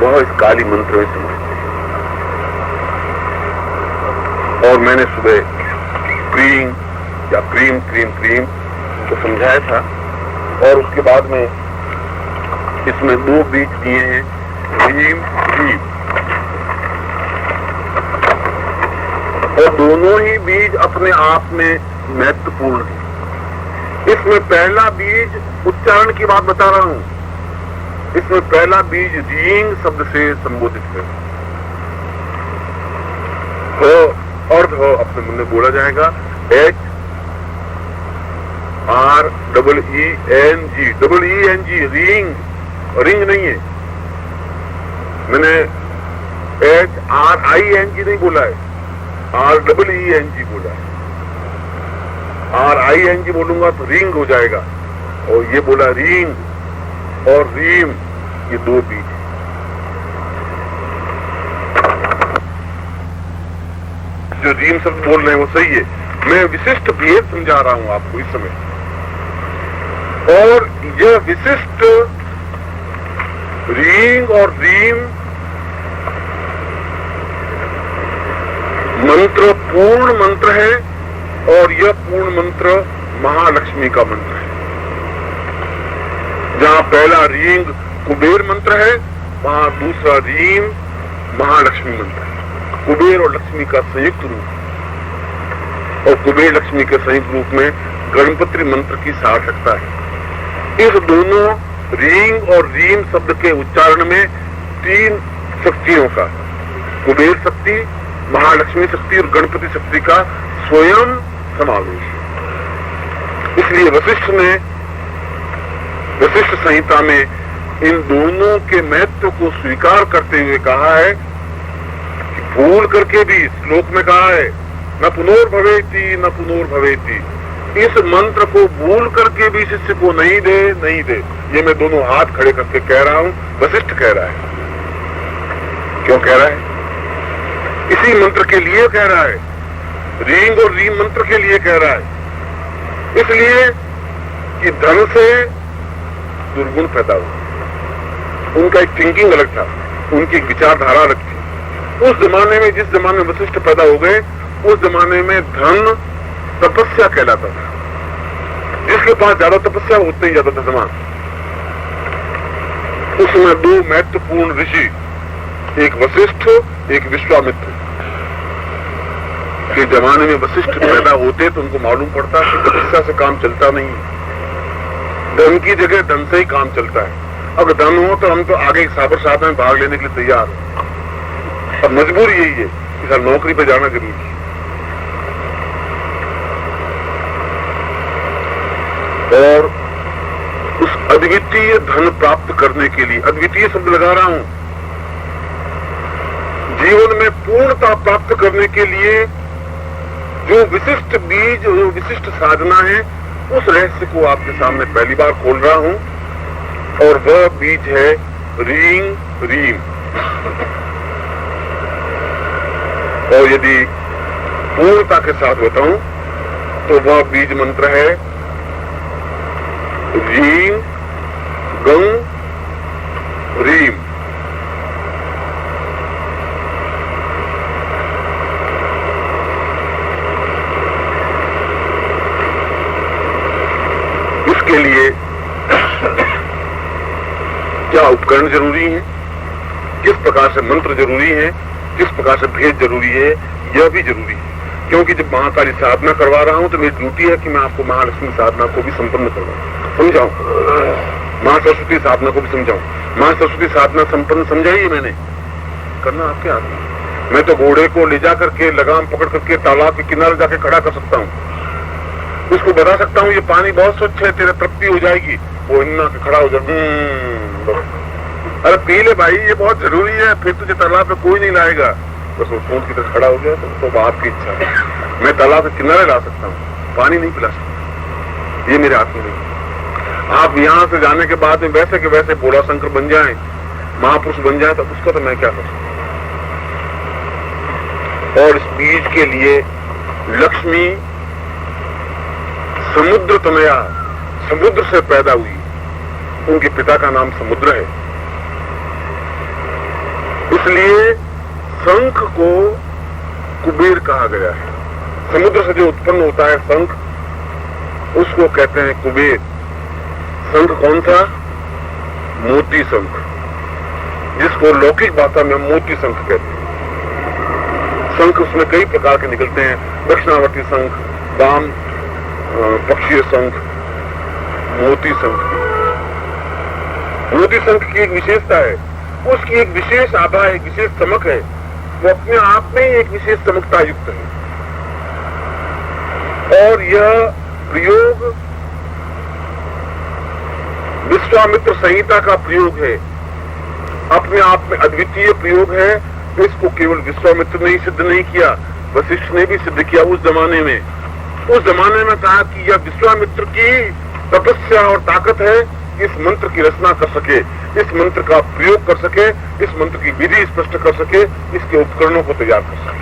वह इस काली मंत्र में समझते हैं। और मैंने सुबह क्रीम या क्रीम क्रीम क्रीम को समझाया था, और उसके बाद में इसमें 2 बीज दिए हैं, रीम रीम, और दोनों ही बीज अपने आप में महत्वपूर्ण है। इसमें पहला बीज उच्चारण की बात बता रहा हूं, इसमें पहला बीज रींग शब्द से संबोधित है। अर्ध हो अपने मन में बोला जाएगा, HREENG, रींग, रिंग नहीं है। मैंने HRING नहीं बोला है, REENG बोला है। RING बोलूंगा तो रिंग हो जाएगा, और ये बोला रींग और रीम, ये 2 बीज। जो रीम शब्द बोल रहे हैं वो सही है, मैं विशिष्ट भेद समझा रहा हूं आपको इस समय। और यह विशिष्ट रींग और रीम मंत्र पूर्ण मंत्र है, और यह पूर्ण मंत्र महालक्ष्मी का मंत्र है। जहां पहला रींग कुबेर मंत्र है, वहां दूसरा रीम महालक्ष्मी मंत्र है। कुबेर और लक्ष्मी का संयुक्त रूप, और कुबेर लक्ष्मी के संयुक्त रूप में गणपति मंत्र की सार्थकता है। इस दोनों रींग और रीम शब्द के उच्चारण में 3 शक्तियों का, कुबेर शक्ति, महालक्ष्मी शक्ति और गणपति शक्ति का स्वयं समावेश। इसलिए वशिष्ठ संहिता में इन दोनों के महत्व को स्वीकार करते हुए कहा है कि भूल करके भी, श्लोक में कहा है न पुनर्भवेति न पुनर्भवेति, इस मंत्र को भूल करके भी शिष्य को नहीं दे। ये मैं दोनों हाथ खड़े करके कह रहा हूं, वशिष्ठ कह रहा है। क्यों कह रहा है? इसी मंत्र के लिए कह रहा है, रींग और रीम मंत्र के लिए कह रहा है। इसलिए कि धन से दुर्गुण पैदा हुआ। उनका एक थिंकिंग अलग था, उनकी विचारधारा अलग थी। उस जमाने में, जिस जमाने में वशिष्ठ पैदा हो गए, उस जमाने में धन तपस्या कहलाता था। जिसके पास ज्यादा तपस्या उतने ही ज्यादा था जमान। उसमें 2 महत्वपूर्ण ऋषि, एक वशिष्ठ एक विश्वामित्र के जमाने में वशिष्ठ पैदा होते तो उनको मालूम पड़ता कि तपस्या से काम चलता नहीं, धन की जगह धन से ही काम चलता है। अगर धन हो तो हम तो आगे साबर साहब में भाग लेने के लिए तैयार हैं। अब मजबूरी यही है कि सर नौकरी पे जाना जरूरी है। और उस अद्वितीय धन प्राप्त करने के लिए, अद्वितीय शब्द लगा रहा हूं, जीवन में पूर्णता प्राप्त करने के लिए जो विशिष्ट बीज, जो विशिष्ट साधना है, उस रहस्य को आपके सामने पहली बार खोल रहा हूं। और वह बीज है रींग रीम। और यदि पूर्णता के साथ बताऊं तो वह बीज मंत्र है रींग गंग रीम। इसके लिए क्या उपकरण जरूरी है, किस प्रकार से मंत्र जरूरी है, किस प्रकार से भेद जरूरी है, यह भी जरूरी है। क्योंकि जब महाकाली साधना करवा रहा हूं तो मेरी ड्यूटी है कि मैं आपको महालक्ष्मी साधना को भी संपन्न करवाऊं, समझाऊं, महासरस्वती साधना को भी समझाऊं। महासरस्वती साधना संपन्न समझाई है मैंने, करना आपके हाथ में। मैं तो घोड़े को ले जा करके लगाम पकड़ करके तालाब के किनारे जाके खड़ा कर सकता हूँ, उसको बता सकता हूँ ये पानी बहुत स्वच्छ है, तेरे तृप्ति हो जाएगी, वो इन्ना के खड़ा हो जाए, अरे पी ले भाई, ये बहुत जरूरी है, फिर तुझे तालाब पे कोई नहीं लाएगा। बस वो सोच की तरह खड़ा हो गया तो आपकी इच्छा है। मैं तालाब के किनारे ला सकता हूँ, पानी नहीं पिला सकता, ये मेरे हाथ में नहीं। आप यहाँ से जाने के बाद में वैसे के वैसे भोला शंकर बन जाए, महापुरुष बन जाए, तब उसका तो मैं क्या कर सकता। और इस बीज के लिए लक्ष्मी समुद्र तनया, समुद्र से पैदा हुई, उनके पिता का नाम समुद्र है। इसलिए शंख को कुबेर कहा गया है। समुद्र से जो उत्पन्न होता है शंख, उसको कहते हैं कुबेर। शंख कौन सा? मोती शंख, जिसको लौकिक भाषा में मोती शंख कहते हैं। शंख उसमें कई प्रकार के निकलते हैं, दक्षिणावर्ती शंख, वाम पक्षीय शंख, मोती शंख। मोती शंख की एक विशेषता है, उसकी एक विशेष आभा है, एक विशेष चमक है, वो अपने आप में एक विशेष चमकता युक्त है। और यह प्रयोग विश्वामित्र संहिता का प्रयोग है, अपने आप में अद्वितीय प्रयोग है। इसको केवल विश्वामित्र ने ही सिद्ध नहीं किया, वशिष्ठ ने भी सिद्ध किया उस जमाने में। उस जमाने में कहा कि यह विश्वामित्र की तपस्या और ताकत है, इस मंत्र की रचना कर सके, इस मंत्र का प्रयोग कर सके, इस मंत्र की विधि स्पष्ट कर सके, इसके उपकरणों को तैयार कर सके।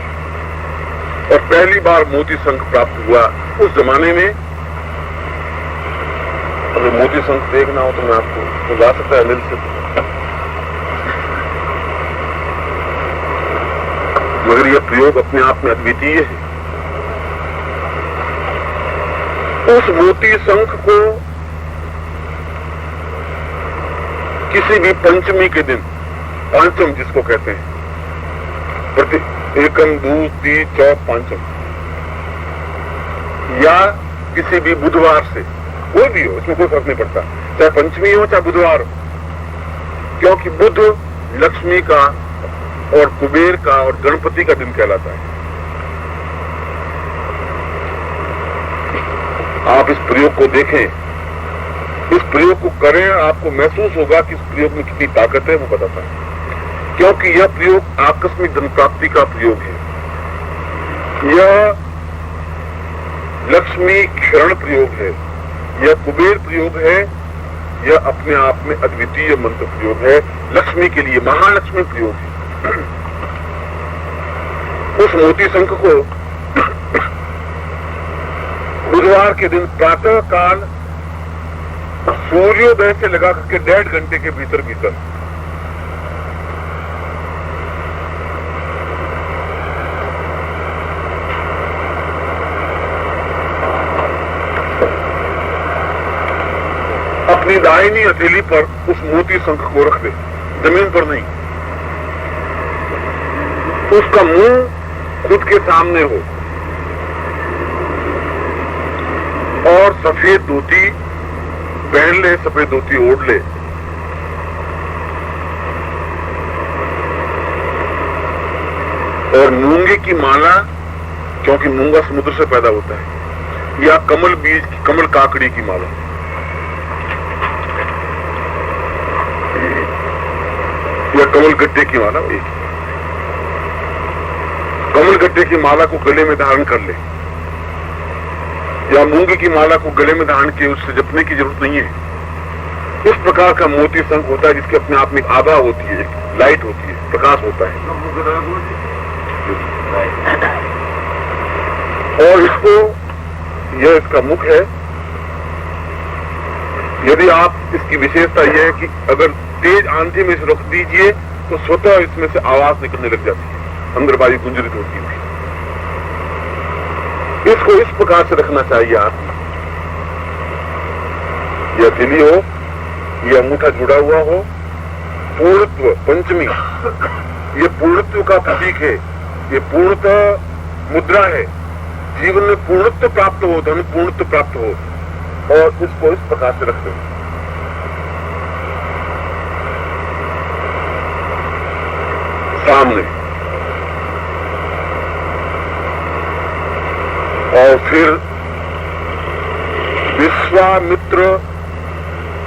और पहली बार मोती शंख प्राप्त हुआ उस जमाने में। अगर मोती शंख देखना हो तो मैं आपको तो जा सकता है अनिल से, मगर यह प्रयोग अपने आप में अद्वितीय है। उस मोती शंख को किसी भी पंचमी के दिन, पांचम जिसको कहते हैं, प्रति एकम दूज तीज चौथ पांचम, या किसी भी बुधवार से, कोई भी हो, इसमें कोई फर्क नहीं पड़ता, चाहे पंचमी हो चाहे बुधवार हो, क्योंकि बुध लक्ष्मी का और कुबेर का और गणपति का दिन कहलाता है। आप इस प्रयोग को देखें, इस प्रयोग को करें, आपको महसूस होगा कि इस प्रयोग में कितनी ताकत है, वो बताता है। क्योंकि यह प्रयोग आकस्मिक धन प्राप्ति का प्रयोग है, यह लक्ष्मी क्षरण प्रयोग है, यह कुबेर प्रयोग है, यह अपने आप में अद्वितीय मंत्र प्रयोग है, लक्ष्मी के लिए महालक्ष्मी प्रयोग है। उस मोती शंख को बुधवार के दिन प्रातः काल सूर्योदय से लगा करके 1.5 घंटे के भीतर अपनी दाहिनी हथेली पर उस मोती शंख को रख दे, जमीन पर नहीं। उसका मुंह खुद के सामने हो और सफेद धोती पहन ले, सफेद धोती ओढ़ ले। और मूंगे की माला, क्योंकि मूंगा समुद्र से पैदा होता है, या कमल बीज की, कमल काकड़ी की माला, या कमल गट्टे की माला, कमल गट्टे की माला को गले में धारण कर ले, या मूंगे की माला को गले में धारण के उससे जपने की जरूरत नहीं है। इस प्रकार का मोती शंख होता है जिसके अपने आप में आभा होती है, लाइट होती है, प्रकाश होता है। और इसको, यह इसका मुख है। यदि आप, इसकी विशेषता यह है कि अगर तेज आंधी में इसे रख दीजिए तो स्वतः इसमें से आवाज निकलने लग जाती है, अंदर वायु गुंजरित होती है। इसको इस प्रकार से रखना चाहिए आप, यह हथेली हो, यह अंगूठा जुड़ा हुआ हो, पूर्णत्व पंचमी, ये पूर्णत्व का प्रतीक है, ये पूर्णतः मुद्रा है, जीवन में पूर्णत्व प्राप्त हो, धन पूर्णत्व प्राप्त हो। और इसको इस प्रकार से रखते हैं सामने, और फिर विश्वामित्र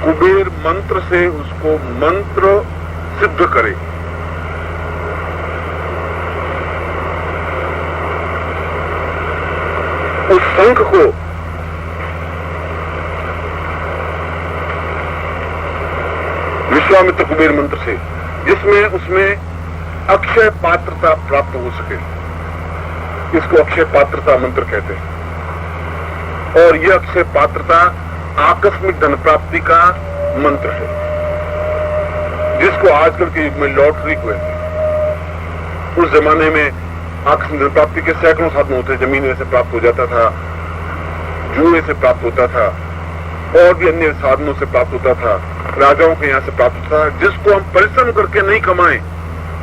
कुबेर मंत्र से उसको मंत्र सिद्ध करे। उस शंख को विश्वामित्र कुबेर मंत्र से, जिसमें उसमें अक्षय पात्रता प्राप्त हो सके, इसको अक्षय पात्रता मंत्र कहते हैं। और यह अक्षय पात्रता आकस्मिक धन प्राप्ति का मंत्र है, जिसको आजकल के युग में लॉटरी कहते हैं। उस जमाने में आकस्मिक धन प्राप्ति के सैकड़ों साधन होते, जमीन से प्राप्त हो जाता था, जुए से प्राप्त होता था, और भी अन्य साधनों से प्राप्त होता था, राजाओं के यहाँ से प्राप्त होता था, जिसको हम परिश्रम करके नहीं कमाएं,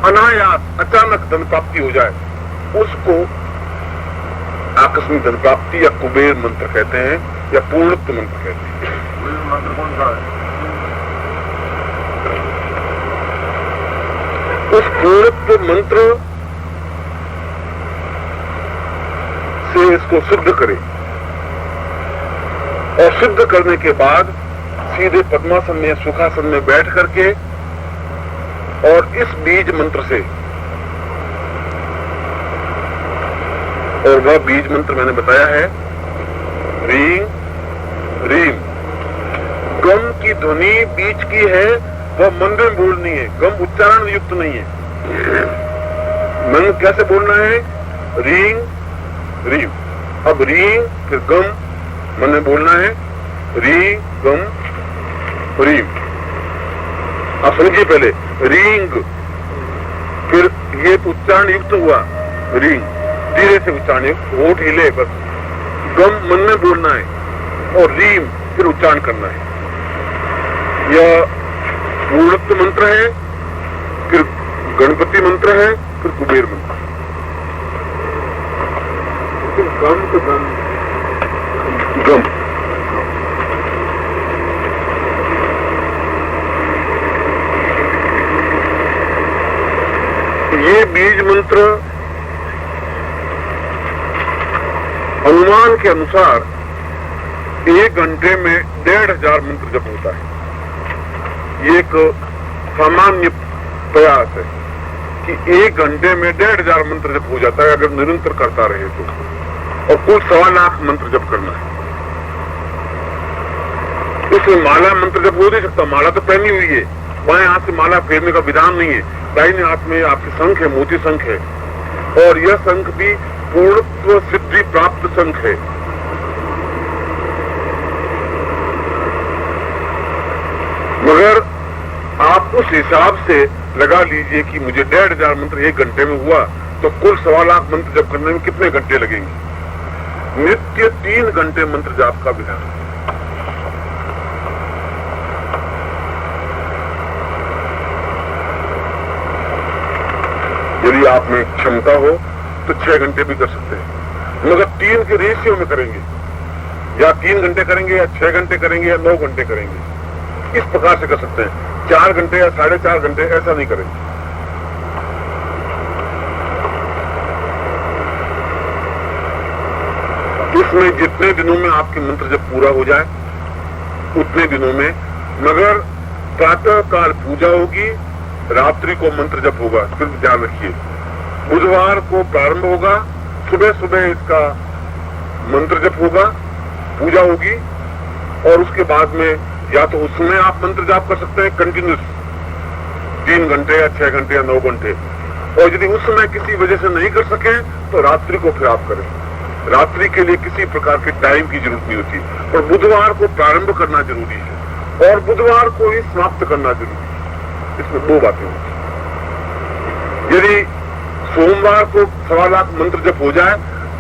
अनायास अचानक धन प्राप्ति हो जाए, उसको आकस्मिक धन प्राप्ति या कुबेर मंत्र कहते हैं, या पूर्णत्व मंत्र कहते हैं। मंत्र कौन सा है? उस पूर्णत्व मंत्र से इसको सिद्ध करें, और सिद्ध करने के बाद सीधे पद्मासन में, सुखासन में बैठ करके, और इस बीज मंत्र से, और वह बीज मंत्र मैंने बताया है रीं रीम। गम की ध्वनि बीच की है, वह मन में बोलनी है, गम उच्चारण युक्त नहीं है। मन कैसे बोलना है? रीं रीम। अब रीं फिर गम मन में बोलना है, री गम रीम। अब समझिए, पहले रींग, फिर ये उच्चारण युक्त हुआ रींग, धीरे से उच्चारण युक्त, होठ हिले बस, गम मन में बोलना है, और रीम फिर उच्चारण करना है। यह पूर्णत्व मंत्र है, फिर गणपति मंत्र है, फिर कुबेर मंत्र। गम तो गम गम ये बीज मंत्र अनुमान के अनुसार 1 घंटे में 1500 मंत्र जप होता है। ये एक सामान्य प्रयास है कि 1 घंटे में 1500 मंत्र जप हो जाता है, अगर निरंतर करता रहे तो, और कुल 1.25 लाख मंत्र जप करना है। इसमें माला मंत्र जब हो नहीं सकता, माला तो पहनी हुई है, बाएं हाथ से माला फेरने का विधान नहीं है, दाहिने हाथ में आपकी शंख है, मोती शंख है, और यह शंख भी पूर्णत्व सिद्धि प्राप्त शंख है। मगर आप उस हिसाब से लगा लीजिए कि मुझे 1500 मंत्र 1 घंटे में हुआ, तो कुल 1.25 लाख मंत्र जप करने में कितने घंटे लगेंगे? नित्य 3 घंटे मंत्र जाप का विधान। यदि आप में क्षमता हो तो 6 घंटे भी कर सकते हैं, मगर 3 के रेशियो में करेंगे, या 3 घंटे करेंगे, या 6 घंटे करेंगे, या 9 घंटे करेंगे, इस प्रकार से कर सकते हैं। 4 घंटे या 4.5 घंटे ऐसा नहीं करेंगे। इसमें जितने दिनों में आपकी मंत्र जब पूरा हो जाए उतने दिनों में, मगर प्रातः काल पूजा होगी, रात्रि को मंत्र जप होगा। सिर्फ ध्यान रखिए, बुधवार को प्रारंभ होगा, सुबह सुबह इसका मंत्र जप होगा, पूजा होगी, और उसके बाद में या तो उसमें आप मंत्र जाप कर सकते हैं कंटिन्यूस 3 घंटे या 6 घंटे या 9 घंटे, और यदि उस समय किसी वजह से नहीं कर सके तो रात्रि को फिर आप करें। रात्रि के लिए किसी प्रकार के टाइम की जरूरत नहीं होती, और बुधवार को प्रारंभ करना जरूरी है, और बुधवार को ही समाप्त करना जरूरी है। इसमें 2 बातें होती। यदि सोमवार को 1.25 लाख मंत्र जप हो जाए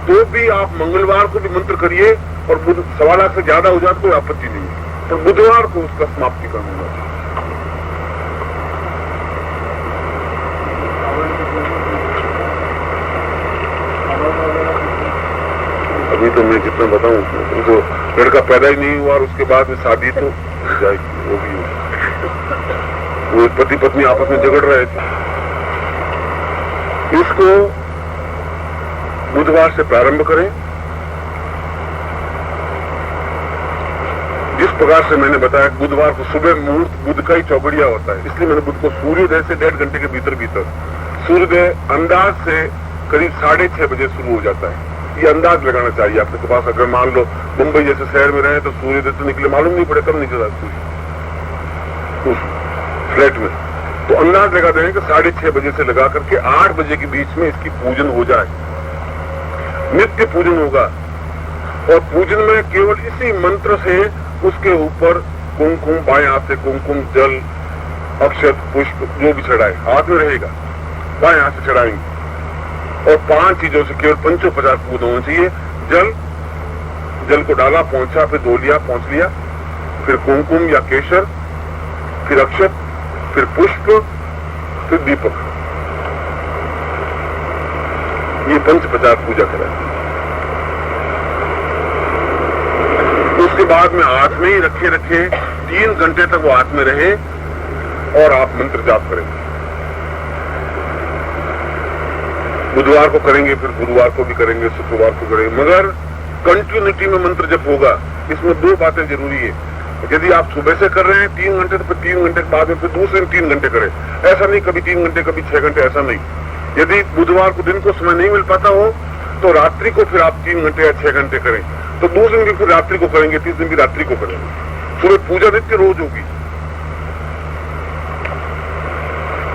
तो भी आप मंगलवार को भी मंत्र करिए, और 1.25 लाख से ज्यादा हो जाए तो कोई आपत्ति नहीं है, तो बुधवार को उसका समाप्ति करना चाहिए। अभी तो मैं जितना बताऊं, तो लड़का पैदा ही नहीं हुआ और उसके बाद में शादी तो हो जाएगी, वो भी वो पति पत्नी आपस में झगड़ रहे थे। इसको बुधवार से प्रारंभ करें, जिस प्रकार से मैंने बताया बुधवार को सुबह मुहूर्त बुध का ही चौगड़िया होता है, इसलिए मैंने बुध को सूर्योदय से 1.5 घंटे के भीतर सूर्योदय अंदाज से करीब 6:30 बजे शुरू हो जाता है। ये अंदाज लगाना चाहिए आपके पास। अगर मान लो मुंबई जैसे शहर में रहे तो सूर्योदय से निकले मालूम नहीं पड़े कब निकला सूर्य फ्लैट में, तो अंदाज लगा दें कि 6:30 बजे से लगा करके 8 बजे के बीच में इसकी पूजन हो जाए। नित्य पूजन होगा, और पूजन में केवल इसी मंत्र से उसके ऊपर कुमकुम, बाएं हाथ से कुमकुम, जल, अक्षत, पुष्प जो भी चढ़ाए हाथ में रहेगा, बाएं हाथ से चढ़ाएंगे, और 5 चीजों से केवल पंचोपचार पूर्ण होना चाहिए। जल को डाला, पहुंचा, फिर धो लिया, पहुंच लिया, फिर कुमकुम या केसर, फिर अक्षत, फिर पुष्प, फिर दीपक। ये पंचोपचार पूजा कराए। उसके बाद में हाथ में ही रखे 3 घंटे तक वो हाथ में रहे और आप मंत्र जाप करेंगे। बुधवार को करेंगे, फिर गुरुवार को भी करेंगे, शुक्रवार को करेंगे, मगर कंटिन्यूटी में मंत्र जप होगा। इसमें 2 बातें जरूरी है। यदि आप सुबह से कर रहे हैं 3 घंटे, तो फिर 3 घंटे के बाद में फिर दूसरे 3 घंटे करें। ऐसा नहीं कभी 3 घंटे कभी 6 घंटे, ऐसा नहीं। यदि बुधवार को दिन को समय नहीं मिल पाता हो तो रात्रि को फिर आप 3 घंटे या 6 घंटे करें, तो दूसरे दिन भी फिर रात्रि को करेंगे, तीसरे दिन भी रात्रि को करेंगे। सुबह पूजा नित्य रोज होगी।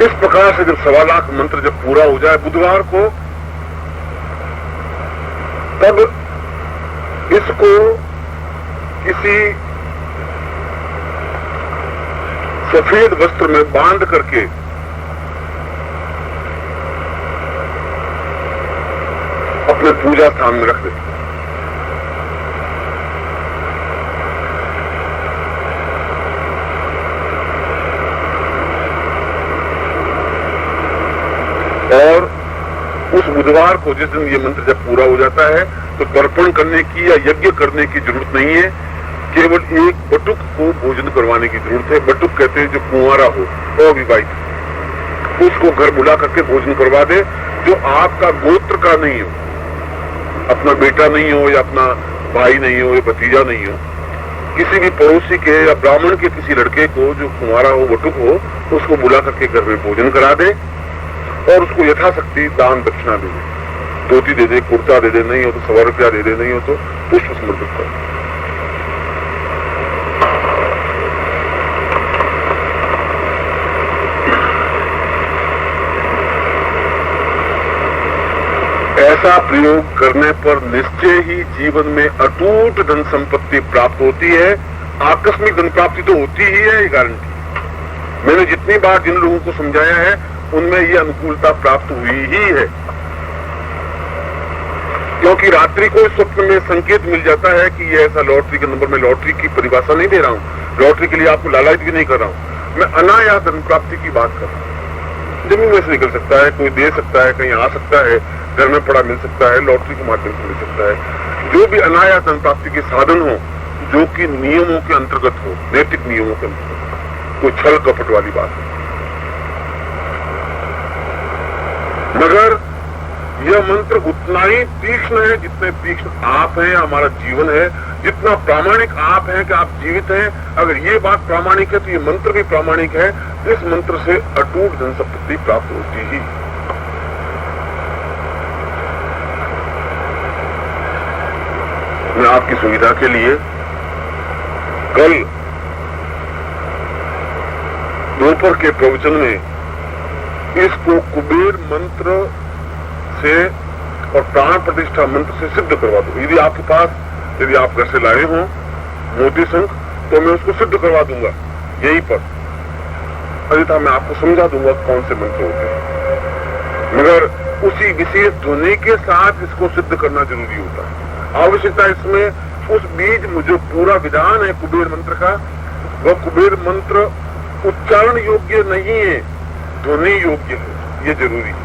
इस प्रकार से जब 1.25 लाख मंत्र जब पूरा हो जाए बुधवार को, तब इसको किसी सफेद वस्त्र में बांध करके अपने पूजा स्थान में रख दें। और उस बुधवार को जिस दिन ये मंत्र जब पूरा हो जाता है तो तर्पण करने की या यज्ञ करने की जरूरत नहीं है। केवल एक बटुक को भोजन करवाने की जरूरत है। बटुक कहते हैं जो कुंवारा हो, अविवाहित, उसको घर बुला करके भोजन करवा दे, जो आपका गोत्र का नहीं हो, अपना बेटा नहीं हो या अपना भाई नहीं हो या भतीजा नहीं हो, किसी भी पड़ोसी के या ब्राह्मण के किसी लड़के को जो कुंवारा हो, बटुक हो, उसको बुला करके घर में भोजन करा दे और उसको यथाशक्ति दान दक्षिणा दे दे। धोती दे दे, कुर्ता दे दे, नहीं हो तो 100 रुपया दे दे, नहीं हो तो पुष्प समर्पित कर। ऐसा प्रयोग करने पर निश्चय ही जीवन में अटूट धन संपत्ति प्राप्त होती है। आकस्मिक धन प्राप्ति तो होती ही है, ये गारंटी। मैंने जितनी बार जिन लोगों को समझाया है उनमें ये अनुकूलता प्राप्त हुई ही है, क्योंकि रात्रि को स्वप्न में संकेत मिल जाता है कि ये ऐसा लॉटरी का नंबर। मैं लॉटरी की परिभाषा नहीं दे रहा हूँ, लॉटरी के लिए आपको लालच भी नहीं कर रहा हूँ। मैं अनायास धन प्राप्ति की बात कर रहा हूँ। जमीन में से निकल सकता है, कोई दे सकता है, कहीं आ सकता है, घर में पड़ा मिल सकता है, लॉटरी के माध्यम से मिल सकता है। जो भी अनायास धन प्राप्ति के साधन हो, जो कि नियमों के अंतर्गत हो, नैतिक नियमों के अंतर्गत, कोई छल कपट वाली बात है। मगर यह मंत्र उतना ही तीक्ष्ण है जितने तीक्ष्ण आप हैं, हमारा जीवन है, जितना प्रामाणिक आप हैं कि आप जीवित हैं। अगर ये बात प्रामाणिक है तो ये मंत्र भी प्रामाणिक है। इस मंत्र से अटूट धन संपत्ति प्राप्त होती ही। मैं आपकी सुविधा के लिए कल दोपहर के प्रवचन में इसको कुबेर मंत्र से और प्राण प्रतिष्ठा मंत्र से सिद्ध करवा दूंगा। यदि आपके पास, यदि आप घर से लाए हो मोती शंख, तो मैं उसको सिद्ध करवा दूंगा यहीं पर। अन्यथा मैं आपको समझा दूंगा कौन से मंत्र होते हैं, मगर उसी विशेष ध्वनि के साथ इसको सिद्ध करना जरूरी होता है। आवश्यकता इसमें उस बीच मुझे पूरा विधान है कुबेर मंत्र का, वह कुबेर मंत्र उच्चारण योग्य नहीं है, ध्वनि योग्य है, ये जरूरी है।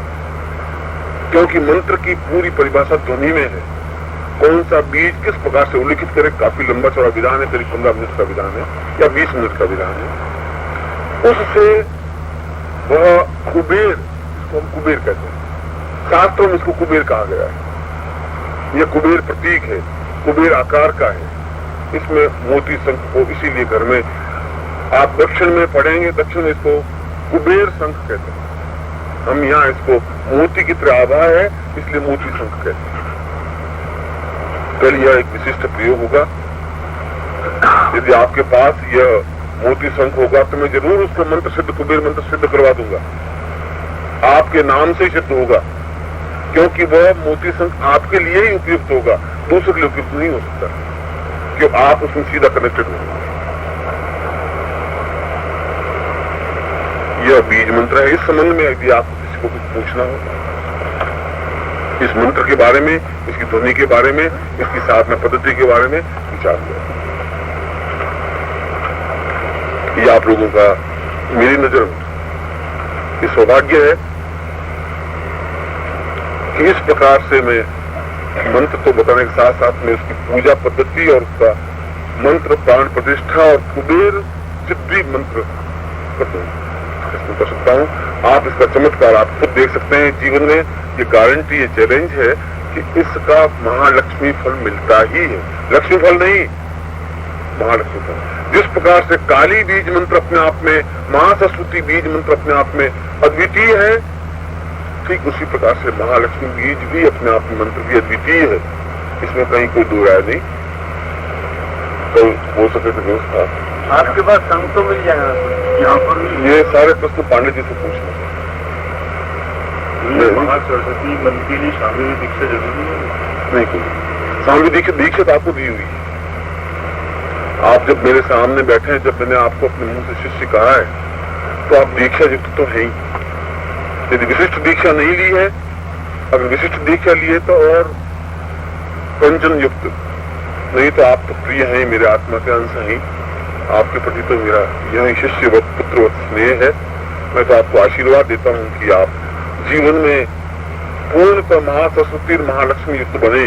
क्योंकि मंत्र की पूरी परिभाषा ध्वनि में है। कौन सा बीज किस प्रकार से उल्लिखित करे, काफी लंबा चौड़ा विधान है, करीब 15 मिनट का विधान है या 20 मिनट का विधान है। उससे वह कुबेर, इसको हम कुबेर कहते हैं, शास्त्रों में इसको कुबेर कहा गया है। यह कुबेर प्रतीक है, कुबेर आकार का है। इसमें मोती शंख को इसीलिए घर में आप दक्षिण में पढ़ेंगे, दक्षिण में इसको कुबेर शंख कहते हैं। हम यहाँ इसको मोती की तरह आभा है, इसलिए मोती शंख कहते हैं। कल यह एक विशिष्ट प्रयोग होगा। यदि आपके पास यह मोती शंख होगा तो मैं जरूर उसको मंत्र सिद्ध, कुबेर मंत्र सिद्ध करवा दूंगा। आपके नाम से ही सिद्ध होगा, क्योंकि वह मोती शंख आपके लिए ही उपयुक्त होगा, दूसरे के लिए उपयुक्त नहीं हो सकता, क्यों आप उसमें सीधा कनेक्टेड होंगे। यह बीज मंत्र है। इस संबंध में यदि आपको किसी को कुछ पूछना हो इस मंत्र के बारे में, इसकी ध्वनि के बारे में, इसकी साधना पद्धति के बारे में विचार हुआ। ये आप लोगों का मेरी नजर में ये सौभाग्य है कि इस प्रकार से मैं मंत्र तो बताने के साथ साथ में उसकी पूजा पद्धति और उसका मंत्र प्राण प्रतिष्ठा और कुबेर सिद्धि मंत्र कर सकता हूँ। आप इसका चमत्कार आप खुद देख सकते हैं जीवन में। ये गारंटी, ये चैलेंज है कि इसका महालक्ष्मी फल मिलता ही है, लक्ष्मी फल नहीं, महालक्ष्मी फल। जिस प्रकार से काली बीज मंत्र अपने आप में, महासरस्वती बीज मंत्र अपने आप में अद्वितीय है, ठीक उसी प्रकार से महालक्ष्मी बीज भी अपने आप में मंत्र भी अद्वितीय है। इसमें कहीं कोई दो राय नहीं। तो हो सके तो व्यवस्था आपके पास संग तो मिल जाएगा यहाँ पर भी। ये सारे प्रश्न पांडे जी से पूछना। महासरस्वती मन के लिए शामिल दीक्षा जरूरी है? नहीं, कोई शामिल दीक्षा तो आपको दी हुई है। आप जब मेरे सामने बैठे हैं, जब मैंने आपको अपने मुंह से शिष्य कहा है, तो आप दीक्षा युक्त तो है ही। यदि विशिष्ट दीक्षा नहीं ली है, अगर विशिष्ट दीक्षा लिए तो और पंचन युक्त, नहीं तो आप तो प्रिय हैं, मेरे आत्मा के अंश हैं। आपके प्रति तो मेरा यह शिष्यवत पुत्रवत स्नेह है। मैं तो आपको आशीर्वाद देता हूँ कि आप जीवन में पूर्णतः महासरस्वती महालक्ष्मी युक्त बने,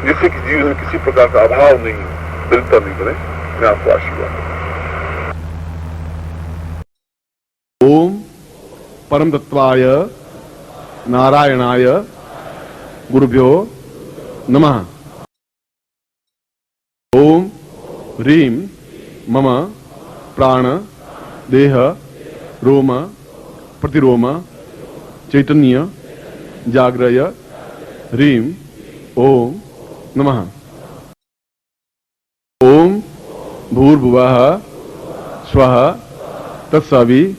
जिससे कि जीवन में किसी प्रकार का अभाव नहीं हो, दरिद्रता नहीं बने। मैं आपको आशीर्वाद देता हूँ। ओम परम तत्वाय नारायणाय गुरुभ्यो नमः। ओम ह्रीं मम प्राण देह रोम प्रतिरोम चैतन्य जाग्रय ह्रीं ओम नमः। ओम भूर्भुवः स्वः तत्सवितुर्वरेण्यं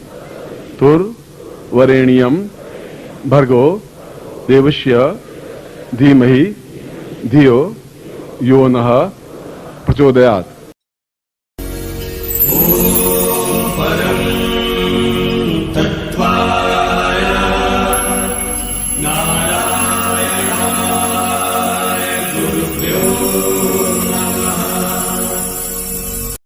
भर्गो देवस्य धीमहि धियो यो नः प्रचोदयात्।